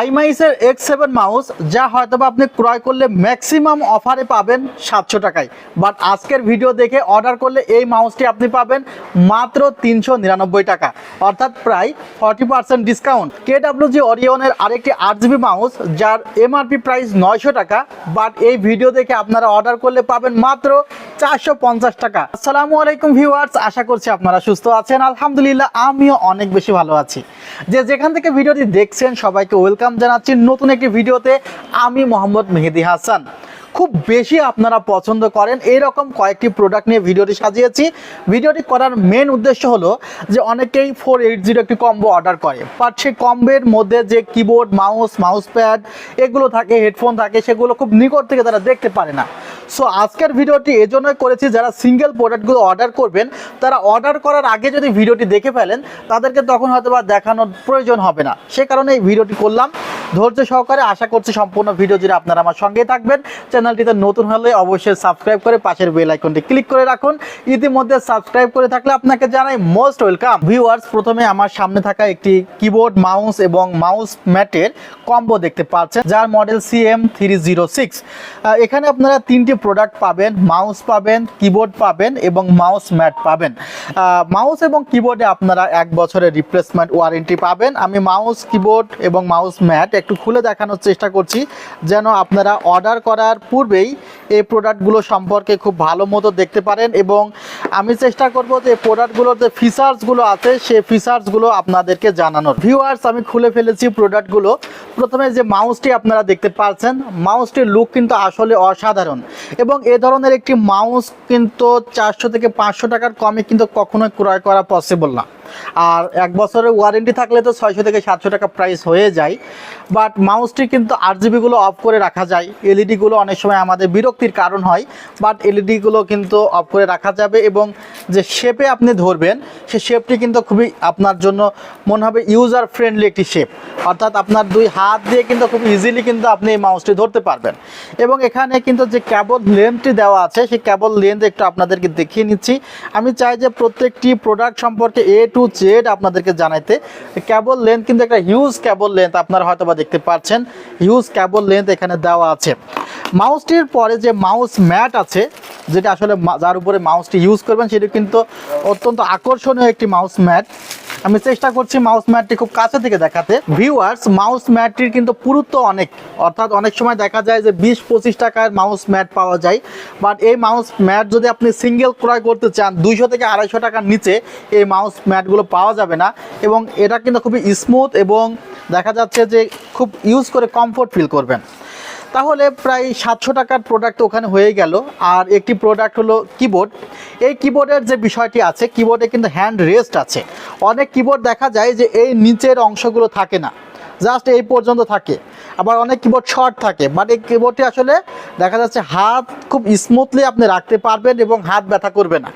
আইমাইসের X7 mouse যা হয়তোবা আপনি ক্রয় করলে ম্যাক্সিমাম অফারে পাবেন 700 টাকায়, বাট আজকের ভিডিও দেখে অর্ডার করলে এই মাউসটি আপনি পাবেন মাত্র 399 টাকা, অর্থাৎ প্রায় 40% ডিসকাউন্ট। KWG ওরিয়নের আরেকটি RGB মাউস যার এমআরপি প্রাইস 900 টাকা, বাট এই ভিডিও দেখে আপনারা অর্ডার করলে পাবেন মাত্র 450 টাকা। আসসালামু আলাইকুম ভিউয়ার্স, আশা করছি আপনারা সুস্থ আছেন। আলহামদুলিল্লাহ আমিও অনেক বেশি ভালো আছি। যেখান থেকে ভিডিওটি দেখছেন সবাইকে ওয়েলকাম জানাচ্ছি নতুন একটি ভিডিওতে। আমি মোহাম্মদ মেহেদি হাসান। খুব বেশি আপনারা পছন্দ করেন এইরকম কয়েকটি প্রোডাক্ট নিয়ে ভিডিওটি সাজিয়েছি। ভিডিওটি করার মেন উদ্দেশ্য হলো যে অনেকেই 480 একটি কম্বো অর্ডার করে, বাট সেই কম্বোর মধ্যে যে কিবোর্ড, মাউস প্যাড এগুলো থাকে, হেডফোন থাকে, সেগুলো খুব নিকট থেকে তারা দেখতে পারে না। সো আজকের ভিডিওটি এজন্যই করেছি যারা সিঙ্গেল প্রোডাক্টগুলো অর্ডার করবেন তারা অর্ডার করার আগে যদি ভিডিওটি দেখে ফেলেন তাদেরকে তখন হয়তো বা দেখানোর প্রয়োজন হবে না, সে কারণে এই ভিডিওটি করলাম ধৈর্য সহকারে। আশা করছি সম্পূর্ণ ভিডিও জুড়ে আপনারা আমার সঙ্গেই থাকবেন। চ্যানেলটিতে নতুন হলে অবশ্যই সাবস্ক্রাইব করে পাশের বেল আইকনটি ক্লিক করে রাখুন। ইতিমধ্যে সাবস্ক্রাইব করে থাকলে আপনাকে জানাই মোস্ট ওয়েলকাম। ভিউয়ার্স, প্রথমে আমার সামনে থাকা একটি কিবোর্ড, মাউস এবং মাউস ম্যাটের কম্বো দেখতে পাচ্ছেন যার মডেল CM306। এখানে আপনারা তিনটি প্রোডাক্ট পাবেন, মাউস পাবেন, কিবোর্ড পাবেন এবং মাউস ম্যাট পাবেন। মাউস এবং কিবোর্ডে আপনারা 1 বছরের রিপ্লেসমেন্ট ওয়ারেন্টি পাবেন। আমি মাউস, কিবোর্ড এবং মাউস ম্যাট একটু খুলে দেখানোর চেষ্টা করছি যেন আপনারা অর্ডার করার পূর্বেই এই প্রোডাক্টগুলো সম্পর্কে খুব ভালো মতো দেখতে পারেন, এবং আমি চেষ্টা করব যে প্রোডাক্টগুলোর যে ফিচার্সগুলো আছে সেই ফিচার্সগুলো আপনাদেরকে জানানোর। ভিউয়ার্স, আমি খুলে ফেলেছি প্রোডাক্টগুলো। প্রথমে যে মাউসটি আপনারা দেখতে পাচ্ছেন, মাউসটির লুক কিন্তু আসলে অসাধারণ, এবং এ ধরনের একটি মাউস কিন্তু 400 থেকে 500 টাকার কমে কিন্তু কখনোই ক্রয় করা পসিবল না। আর 1 বছরের ওয়ারেন্টি থাকলে তো 600 থেকে 700 টাকা প্রাইস হয়ে যায়, বাট মাউসটি কিন্তু RGBগুলো অফ করে রাখা যায়। এলইডিগুলো অনেক সময় আমাদের বিরক্তির কারণ হয়, বাট এলইডিগুলো কিন্তু অফ করে রাখা যাবে, এবং যে শেপে আপনি ধরবেন সে শেপটি কিন্তু খুবই আপনার জন্য মনে হবে ইউজার ফ্রেন্ডলি একটি শেপ, অর্থাৎ আপনার 2 হাত দিয়ে কিন্তু খুব ইজিলি কিন্তু আপনি এই মাউসটি ধরতে পারবেন। এবং এখানে কিন্তু যে কেবল লেন্থটি দেওয়া আছে সেই কেবল লেন্থ একটু আপনাদেরকে দেখিয়ে নিচ্ছি। আমি চাই যে প্রত্যেকটি প্রোডাক্ট সম্পর্কে A to Z আপনাদেরকে জানাইতে। কেবল লেন্থ কিন্তু একটা হিউজ কেবল লেন্থ, আপনারা হয়তো বা দেখতে পাচ্ছেন হিউজ কেবল লেন্থ এখানে দেওয়া আছে। মাউসটির পরে যে মাউস ম্যাট আছে, যেটা আসলে যার উপরে মাউসটি ইউজ করবেন সেটি কিন্তু অত্যন্ত আকর্ষণীয় একটি মাউস ম্যাট। আমি চেষ্টা করছি মাউস ম্যাটটি খুব কাছে থেকে দেখাতে। ভিউয়ার্স, মাউস ম্যাটটির কিন্তু পুরুত্ব অনেক, অর্থাৎ অনেক সময় দেখা যায় যে 20-25 টাকার মাউস ম্যাট পাওয়া যায়, বাট এই মাউস ম্যাট যদি আপনি সিঙ্গেল ক্রয় করতে চান 200 থেকে 250 টাকার নিচে এই মাউস ম্যাটগুলো পাওয়া যাবে না। এবং এটা কিন্তু খুবই স্মুথ এবং দেখা যাচ্ছে যে খুব ইউজ করে কমফোর্ট ফিল করবেন। তাহলে প্রায় 700 টাকার প্রোডাক্ট ওখানে হয়ে গেল। আর একটি প্রোডাক্ট হলো কিবোর্ড। এই কিবোর্ডের যে বিষয়টি আছে, কিবোর্ডে কিন্তু হ্যান্ড রেস্ট আছে। অনেক কিবোর্ড দেখা যায় যে এই নিচের অংশগুলো থাকে না, জাস্ট এই পর্যন্ত থাকে। আবার অনেক কিবোর্ড শর্ট থাকে, বাট এই কিবোর্ডটি আসলে দেখা যাচ্ছে হাত খুব স্মুথলি আপনি রাখতে পারবেন এবং হাত ব্যথা করবে না,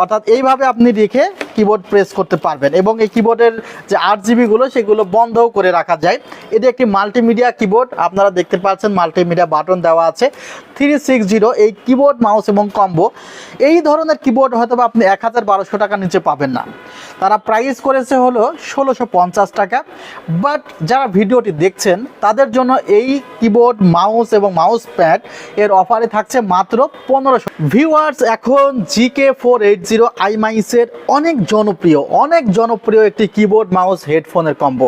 অর্থাৎ এইভাবে আপনি রেখে কিবোর্ড প্রেস করতে পারবেন। এবং এই কিবোর্ডের যে RGBগুলো সেগুলো বন্ধও করে রাখা যায়। এটি একটি মাল্টিমিডিয়া কিবোর্ড, আপনারা দেখতে পাচ্ছেন মাল্টিমিডিয়া বাটন দেওয়া আছে। 360 এই কিবোর্ড, মাউস এবং কম্বো। এই ধরনের কিবোর্ড হয়তো আপনি 1000-1200 টাকার নিচে পাবেন না। তারা প্রাইস করেছে হলো 1650 টাকা, বাট যারা ভিডিওটি দেখছেন তাদের জন্য এই কিবোর্ড, মাউস এবং মাউস প্যাড এর অফারে থাকছে মাত্র 1500। ভিউয়ার্স, এখন GK480 আইমাইসের অনেক জনপ্রিয় একটি কিবোর্ড, মাউস, হেডফোনের কম্বো।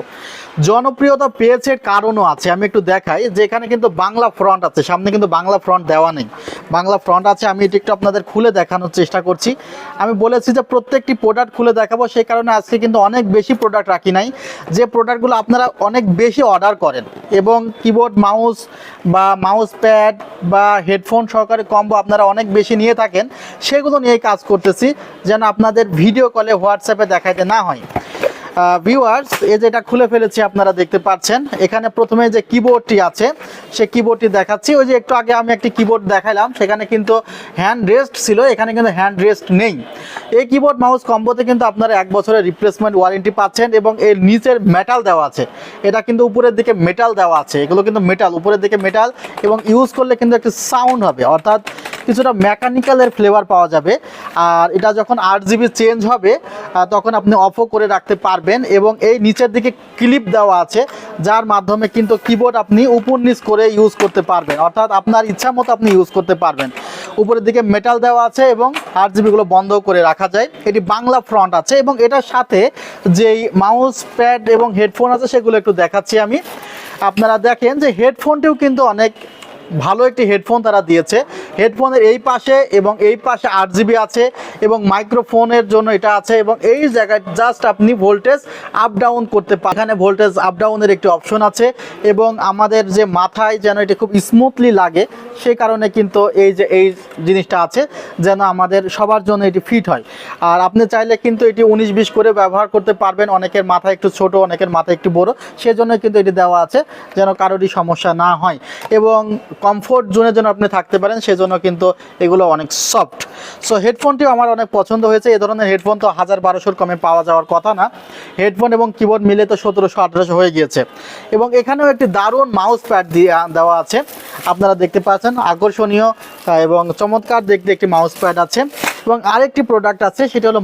জনপ্রিয়তা পেয়েছে কারণও আছে, আমি একটু দেখাই। যে এখানে কিন্তু বাংলা ফ্রন্ট আছে, সামনে কিন্তু বাংলা ফ্রন্ট দেওয়া নেই, বাংলা ফ্রন্ট আছে। আমি এটি একটু আপনাদের খুলে দেখানোর চেষ্টা করছি। আমি বলেছি যে প্রত্যেকটি প্রোডাক্ট খুলে দেখাবো, সেই কারণে আজকে কিন্তু অনেক বেশি প্রোডাক্ট রাখি নাই, যে প্রোডাক্টগুলো আপনারা অনেক বেশি অর্ডার করেন। এবং কিবোর্ড, মাউস বা মাউস প্যাড বা হেডফোন সহকারে কম্বো আপনারা অনেক বেশি নিয়ে থাকেন, সেগুলো নিয়েই কাজ করতেছি যেন আপনাদের ভিডিও কলে, হোয়াটসঅ্যাপে দেখাইতে না হয়। ভিউয়ার্স, এই যেটা খুলে ফেলেছি আপনারা দেখতে পাচ্ছেন। এখানে প্রথমে যে কিবোর্ডটি আছে সেই কিবোর্ডটি দেখাচ্ছি। ওই যে একটু আগে আমি একটি কিবোর্ড দেখাইলাম, সেখানে কিন্তু হ্যান্ড রেস্ট ছিল, এখানে কিন্তু হ্যান্ড রেস্ট নেই। এই কিবোর্ড, মাউস কম্বোতে কিন্তু আপনারা 1 বছরের রিপ্লেসমেন্ট ওয়ারেন্টি পাচ্ছেন, এবং এর নিচের মেটাল দেওয়া আছে। এটা কিন্তু উপরের দিকে মেটাল দেওয়া আছে, এগুলো কিন্তু মেটাল, উপরের দিকে মেটাল, এবং ইউজ করলে কিন্তু একটা সাউন্ড হবে, অর্থাৎ কিছুটা মেকানিক্যালের ফ্লেভার পাওয়া যাবে। আর এটা যখন RGB চেঞ্জ হবে তখন আপনি অফও করে রাখতে পারবেন, এবং এই নিচের দিকে ক্লিপ দেওয়া আছে যার মাধ্যমে কিন্তু কিবোর্ড আপনি উপর নিচ করে ইউজ করতে পারবেন, অর্থাৎ আপনার ইচ্ছা মতো আপনি ইউজ করতে পারবেন। উপরের দিকে মেটাল দেওয়া আছে এবং RGB গুলো বন্ধ করে রাখা যায়। এটি বাংলা ফ্রন্ট আছে, এবং এটার সাথে যেই মাউস প্যাড এবং হেডফোন আছে সেগুলো একটু দেখাচ্ছি আমি। আপনারা দেখেন যে হেডফোনটিও কিন্তু অনেক ভালো একটি হেডফোন তারা দিয়েছে। হেডফোনের এই পাশে এবং এই পাশে RGB আছে, এবং মাইক্রোফোনের জন্য এটা আছে, এবং এই জায়গায় জাস্ট আপনি ভোল্টেজ আপ ডাউন করতে পারেন। এখানে ভোল্টেজ আপ ডাউনের একটি অপশন আছে, এবং আমাদের যে মাথায় যেন এটা খুব স্মুথলি লাগে সেই কারণে কিন্তু এই যে এই জিনিসটা আছে যেন আমাদের সবার জন্য এটি ফিট হয়। আর আপনি চাইলে কিন্তু এটি 19-20 করে ব্যবহার করতে পারবেন। অনেকের মাথা একটু ছোট, অনেকের মাথা একটু বড়, সেজন্য কিন্তু এটি দেওয়া আছে যেন কারোরই সমস্যা না হয়, এবং কমফোর্ট জোনের জন্য আপনি থাকতে পারেন, সেজন্য কিন্তু এগুলো অনেক সফট। সো হেডফোনটিও আমার অনেক পছন্দ হয়েছে। এই ধরনের হেডফোন তো 1000-1200 কমে পাওয়া যাওয়ার কথা না। হেডফোন এবং কিবোর্ড মিলে তো 1700-1800 হয়ে গিয়েছে। এবং এখানেও একটি দারুণ মাউস প্যাড দেওয়া আছে, আপনারা দেখতে পাচ্ছেন আকর্ষণীয় এবং চমৎকার দেখতে একটি মাউস প্যাড আছে। এবং আরেকটি প্রোডাক্ট আছে সেটা হলো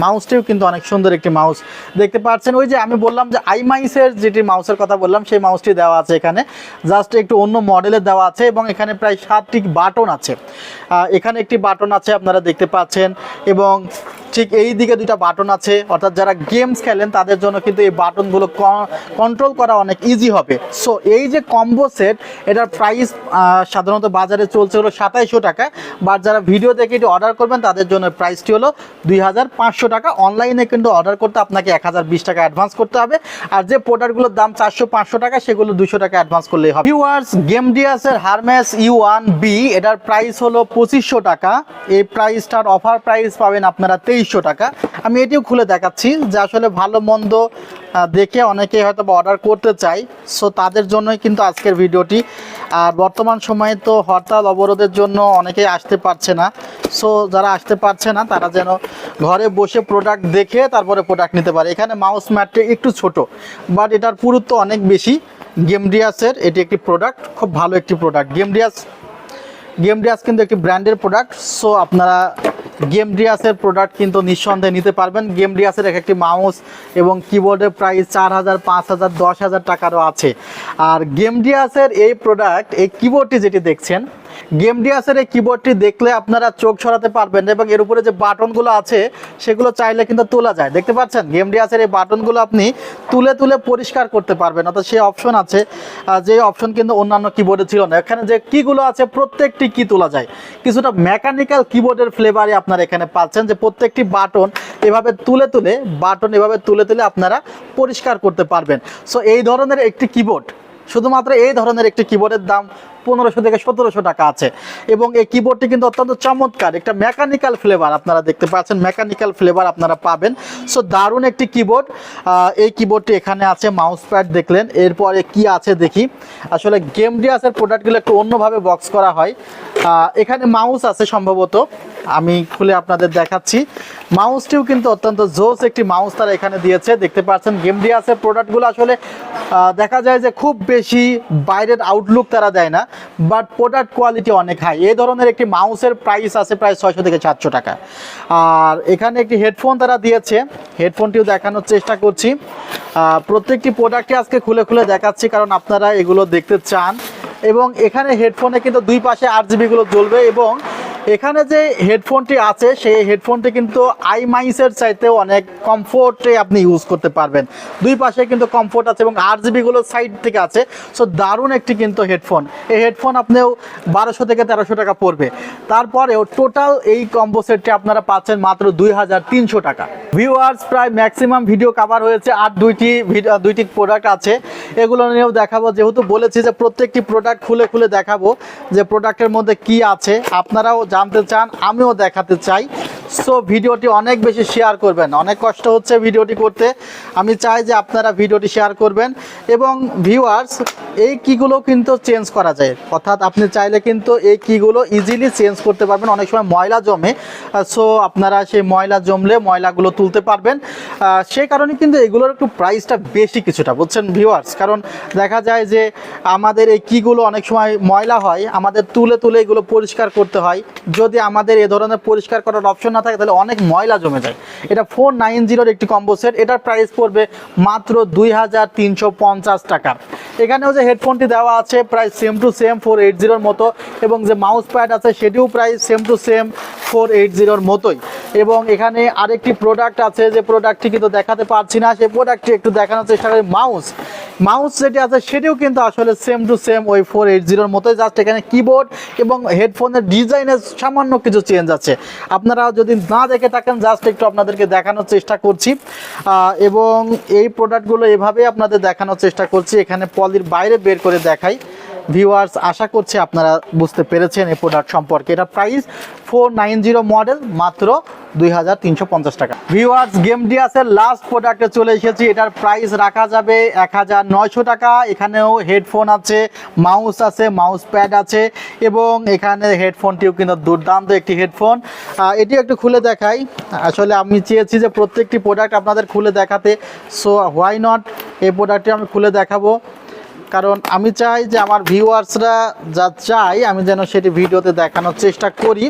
মাউসটিও কিন্তু অনেক সুন্দর একটি মাউস দেখতে পাচ্ছেন। ওই যে আমি বললাম যে আইমাইসের যেটি মাউসের কথা বললাম সেই মাউসটি দেওয়া আছে এখানে, জাস্ট একটু অন্য মডেলের দেওয়া আছে, এবং এখানে প্রায় 7টি বাটন আছে। এখানে একটি বাটন আছে আপনারা দেখতে পাচ্ছেন, এবং ঠিক এই দিকে 2টা বাটন আছে, অর্থাৎ যারা গেমস খেলেন তাদের জন্য কিন্তু এই বাটনগুলো কন্ট্রোল করা অনেক ইজি হবে। সো এই যে কম্বো সেট, এটার প্রাইস সাধারণত বাজারে চলছে হলো 2700 টাকা, বাট যারা ভিডিও দেখে এটি অর্ডার করবেন তাদের জন্য প্রাইসটি হলো 2500 টাকা। অনলাইনে কিন্তু অর্ডার করতে আপনাকে 1020 টাকা অ্যাডভান্স করতে হবে, আর যে প্রোডাক্টগুলোর দাম 400-500 টাকা সেগুলো 200 টাকা অ্যাডভান্স করলেই হবে। ভিউয়ার্স, গেমডিয়াসের হারমেস U1B এটার প্রাইস হলো 2500 টাকা। এই প্রাইসটার অফার প্রাইস পাবেন আপনারা 2300 টাকা। আমি এটিও খুলে দেখাচ্ছি যে আসলে ভালো মন্দ দেখে অনেকে হয়তো অর্ডার করতে চাই, সো তাদের জন্যই কিন্তু আজকের ভিডিওটি। আর বর্তমান সময়ে তো হরতাল অবরোধের জন্য অনেকেই আসতে পারছে না, সো যারা আসতে পারছে না তারা যেন ঘরে বসে প্রোডাক্ট দেখে তারপরে প্রোডাক্ট নিতে পারে। এখানে মাউস ম্যাটটি একটু ছোট, বাট এটার পুরুত্ব অনেক বেশি। গেমডিয়াসের এটি একটি প্রোডাক্ট, খুব ভালো একটি প্রোডাক্ট। গেমডিয়াস কিন্তু একটি ব্র্যান্ডের প্রোডাক্ট, সো আপনারা গেমডিয়াসের প্রোডাক্ট কিন্তু নিঃসন্দেহে নিতে পারবেন। গেমডিয়াসের একটি মাউস এবং কিবোর্ডের প্রাইস 4000, 5000, 10,000 টাকারও আছে। আর গেমডিয়াসের এই প্রোডাক্ট, এই কিবোর্ডটি যেটি দেখছেন, গেমডিয়াসের এই কিবোর্ডটি দেখলে আপনারা চোখ সরাতে পারবেন, এবং এর উপরে যে বাটনগুলো আছে সেগুলো চাইলে কিন্তু তোলা যায়। দেখতে পাচ্ছেন গেমডিয়াসের এই বাটনগুলো আপনি তুলে তুলে পরিষ্কার করতে পারবেন, অর্থাৎ সেই অপশন আছে, যে অপশন কিন্তু অন্যান্য কিবোর্ডে ছিল না। এখানে যে কিগুলো আছে প্রত্যেকটি কি তোলা যায়, কিছুটা মেকানিক্যাল কিবোর্ডের ফ্লেভারে আপনারা এখানে পাচ্ছেন, যে প্রত্যেকটি বাটন এভাবে তুলে তুলে আপনারা পরিষ্কার করতে পারবেন। সো এই ধরনের একটি কিবোর্ড, শুধুমাত্র এই ধরনের একটি কিবোর্ডের দাম 1500 থেকে 1700 টাকা আছে, এবং এই কিবোর্ডটি কিন্তু অত্যন্ত চমৎকার, একটা মেকানিক্যাল ফ্লেভার আপনারা দেখতে পাচ্ছেন, মেকানিক্যাল ফ্লেভার আপনারা পাবেন। সো দারুণ একটি কিবোর্ড। এই কিবোর্ডটি এখানে আছে, মাউস প্যাড দেখলেন, এরপরে কি আছে দেখি। আসলে গেমডিয়াসের প্রোডাক্টগুলো একটু অন্যভাবে বক্স করা হয়। এখানে মাউস আছে সম্ভবত, আমি খুলে আপনাদের দেখাচ্ছি। মাউসটিও কিন্তু অত্যন্ত জোস একটি মাউস তারা এখানে দিয়েছে, দেখতে পাচ্ছেন। গেমডিয়াসের প্রোডাক্টগুলো আসলে দেখা যায় যে খুব বেশি বাইরের আউটলুক তারা দেয় না, বাট প্রোডাক্ট কোয়ালিটি অনেক হাই। এই ধরনের একটি মাউসের প্রাইস আছে প্রায় 600 থেকে 700 টাকা। আর এখানে একটি হেডফোন তারা দিয়েছে, হেডফোনটিও দেখানোর চেষ্টা করছি। প্রত্যেকটি প্রোডাক্টই আজকে খুলে খুলে দেখাচ্ছি কারণ আপনারা এগুলো দেখতে চান। এবং এখানে হেডফোনে কিন্তু দুই পাশে RGB গুলো জ্বলবে, এবং এখানে যে হেডফোনটি আছে সেই হেডফোনটি কিন্তু আইমাইসের চাইতেও অনেক কমফোর্টে আপনি ইউজ করতে পারবেন। দুই পাশে কিন্তু কমফোর্ট আছে এবং RGB গুলো সাইড থেকে আছে। সো দারুণ একটি কিন্তু হেডফোন। এই হেডফোন আপনিও 1200 থেকে 1300 টাকা পড়বে। তারপরেও টোটাল এই কম্বো সেটটি আপনারা পাচ্ছেন মাত্র 2300 টাকা। ভিউয়ার্স, প্রায় ম্যাক্সিমাম ভিডিও কভার হয়েছে, আর দুইটি প্রোডাক্ট আছে, এগুলো নিয়েও দেখাবো। যেহেতু বলেছি যে প্রত্যেকটি প্রোডাক্ট খুলে খুলে দেখাবো যে প্রোডাক্টের মধ্যে কি আছে, আপনারাও জানতে চান, আমিও দেখাতে চাই। সো ভিডিওটি অনেক বেশি শেয়ার করবেন, অনেক কষ্ট হচ্ছে ভিডিওটি করতে, আমি চাই যে আপনারা ভিডিওটি শেয়ার করবেন। এবং ভিউয়ার্স, এই কিগুলো কিন্তু চেঞ্জ করা যায়, অর্থাৎ আপনি চাইলে কিন্তু এই কিগুলো ইজিলি চেঞ্জ করতে পারবেন। অনেক সময় ময়লা জমে, সো আপনারা সেই ময়লা জমলে ময়লাগুলো তুলতে পারবেন। সেই কারণে কিন্তু এগুলোর একটু প্রাইসটা বেশি কিছুটা, বুঝছেন ভিউয়ার্স। কারণ দেখা যায় যে আমাদের এই কিগুলো অনেক সময় ময়লা হয়, আমাদের তুলে তুলে এগুলো পরিষ্কার করতে হয়। যদি আমাদের এ ধরনের পরিষ্কার করার অপশন না থাকে তাহলে অনেক ময়লা জমে যায়। এটা 490 একটি কম্বো সেট, এটার প্রাইস পড়বে মাত্র 2350 টাকা। এখানেও যে হেডফোনটি দেওয়া আছে প্রায় সেম টু সেম 480 মতো, এবং যে মাউস প্যাড আছে সেটিও প্রায় সেম টু সেম 480 মতোই। এবং এখানে আরেকটি প্রোডাক্ট আছে, যে প্রোডাক্টটি কিন্তু দেখাতে পারছি না, সেই প্রোডাক্টটি একটু দেখানোর চেষ্টা করি। মাউস যেটি আছে সেটিও কিন্তু আসলে সেম টু সেম ওই 480 মতোই, জাস্ট এখানে কিবোর্ড এবং হেডফোনের ডিজাইনের সামান্য কিছু চেঞ্জ আছে। আপনারা যদি না দেখে থাকেন জাস্ট একটু আপনাদেরকে দেখানোর চেষ্টা করছি, এবং এই প্রোডাক্টগুলো এভাবে আপনাদের দেখানোর চেষ্টা করছি। এখানে পলির বাইরে বের করে দেখাই। ভিউয়ার্স, আশা করছি আপনারা বুঝতে পেরেছেন এই প্রোডাক্ট সম্পর্কে। এটা প্রাইস 490 মডেল, মাত্র 2350 টাকা। ভিউয়ার্স, গেমডিয়াসের লাস্ট প্রোডাক্টে চলে এসেছি। এটার প্রাইস রাখা যাবে 1900 টাকা। এখানেও হেডফোন আছে, মাউস আছে, মাউস প্যাড আছে, এবং এখানে হেডফোনটিও কিন্তু দুর্দান্ত একটি হেডফোন। এটি একটু খুলে দেখাই। আসলে আমি চেয়েছি যে প্রত্যেকটি প্রোডাক্ট আপনাদের খুলে দেখাতে, সো হোয়াই নট এই প্রোডাক্টটি আমি খুলে দেখাবো, কারণ আমি চাই যে আমার ভিউয়ার্সরা যা চাই আমি যেন সেটি ভিডিওতে দেখানোর চেষ্টা করি।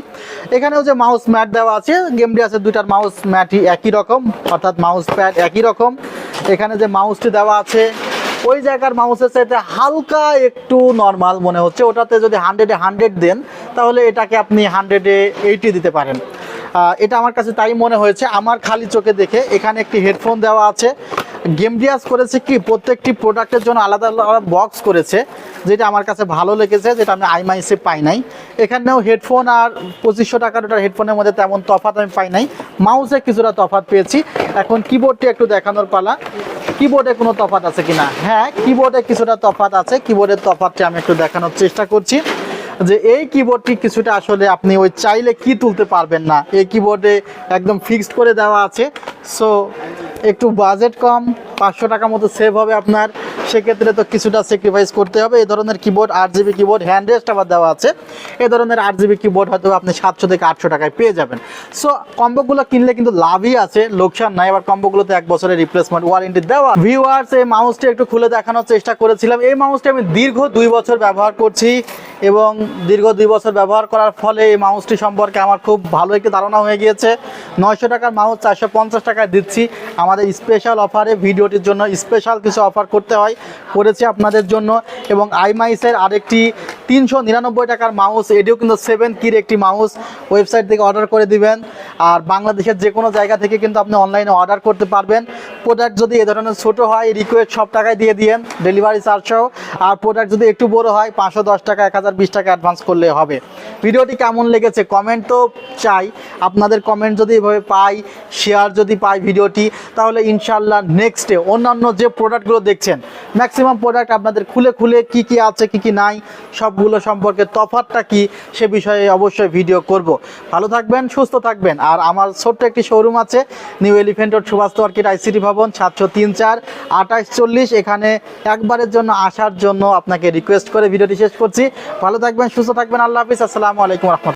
এখানেও যে মাউস ম্যাট দেওয়া আছে, গেমডিয়াসের দুইটার মাউস ম্যাটই একই রকম, অর্থাৎ মাউস প্যাড একই রকম। এখানে যে মাউসটি দেওয়া আছে ওই জায়গার মাউসের চাইতে হালকা একটু নর্মাল মনে হচ্ছে। ওটাতে যদি 100-এ 100 দেন তাহলে এটাকে আপনি 100-এ 80 দিতে পারেন। এটা আমার কাছে তাই মনে হয়েছে আমার খালি চোখে দেখে। এখানে একটি হেডফোন দেওয়া আছে। গেমডিয়াস করেছে কি, প্রত্যেকটি প্রোডাক্টের জন্য আলাদা আলাদা বক্স করেছে, যেটা আমার কাছে ভালো লেগেছে, যেটা আমি আইমাইসে পাই নাই। এখানেও হেডফোন আর 2500 টাকার ওটার হেডফোনের মধ্যে তেমন তফাৎ আমি পাই নাই, মাউসে কিছুটা তফাৎ পেয়েছি। এখন কিবোর্ডটি একটু দেখানোর পালা। কিবোর্ডে কোনো তফাৎ আছে কিনা? হ্যাঁ, কিবোর্ডে কিছুটা তফাৎ আছে। কিবোর্ডের তফাৎটি আমি একটু দেখানোর চেষ্টা করছি, যে এই কিবোর্ডটি কিছুটা আসলে আপনি ওই চাইলে কি তুলতে পারবেন না, এই কিবোর্ডে একদম ফিক্সড করে দেওয়া আছে। সো একটু বাজেট কম, 500 টাকা মতো সেভ হবে আপনার, সেক্ষেত্রে তো কিছুটা স্যাক্রিফাইস করতে হবে। এই ধরনের keyboard, RGB keyboard, hand rest আবার দেওয়া আছে। এই ধরনের RGB কিবোর্ড হয়তো আপনি 700 থেকে 800 টাকায় পেয়ে যাবেন। সো কম্বোগুলো কিনলে কিন্তু লাভই আছে, লোকসান নাই। আবার কম্বোগুলোতে 1 বছরের রিপ্লেসমেন্ট ওয়ারেন্টি দেওয়া। ভিউয়ার্স, এই মাউসটি একটু খুলে দেখানোর চেষ্টা করেছিলাম। এই মাউসটি আমি দীর্ঘ 2 বছর ব্যবহার করছি, এবং দীর্ঘ 2 বছর ব্যবহার করার ফলে এই মাউসটি সম্পর্কে আমার খুব ভালো একটি ধারণা হয়ে গিয়েছে। 900 টাকার মাউস 450 টাকায় দিচ্ছি আমাদের স্পেশাল অফারে। ভিডিওটির জন্য স্পেশাল কিছু অফার করতে হয়, করেছি আপনাদের জন্য। এবং আইমাইসের আরেকটি 399 টাকার মাউস, এটিও কিন্তু 7 কির একটি মাউস, ওয়েবসাইট থেকে অর্ডার করে দিবেন। আর বাংলাদেশের যে কোনো জায়গা থেকে কিন্তু আপনি অনলাইনে অর্ডার করতে পারবেন। প্রোডাক্ট যদি এ ধরনের ছোটো হয় রিকোয়েস্ট সব টাকায় দিয়ে দিয়েন, ডেলিভারি চার্জ সহ। আর প্রোডাক্ট যদি একটু বড় হয় 510 টাকা 1020 টাকা অ্যাডভান্স করলে হবে। ভিডিওটি কেমন লেগেছে কমেন্ট তো চাই, আপনাদের কমেন্ট যদি এভাবে পাই, শেয়ার যদি পাই ভিডিওটি, তাহলে ইনশাল্লাহ নেক্সটে অন্যান্য যে প্রোডাক্টগুলো দেখছেন ম্যাক্সিমাম প্রোডাক্ট আপনাদের খুলে খুলে কি কি আছে কি কি নাই সবগুলো সম্পর্কে তফাৎটা কি সে বিষয়ে অবশ্যই ভিডিও করব। ভালো থাকবেন, সুস্থ থাকবেন। আর আমার ছোট্ট একটি শোরুম আছে, New Elephant Road, Subhastu Orchid, ICT Bhaban, 734-2840। এখানে একবারের জন্য আসার জন্য আপনাকে রিকোয়েস্ট করে ভিডিওটি শেষ করছি। ভালো থাকবেন, সুস্থ থাকবেন। আল্লাহ হাফিজ, আসসালামু আলাইকুম রহমতুল্লাহ।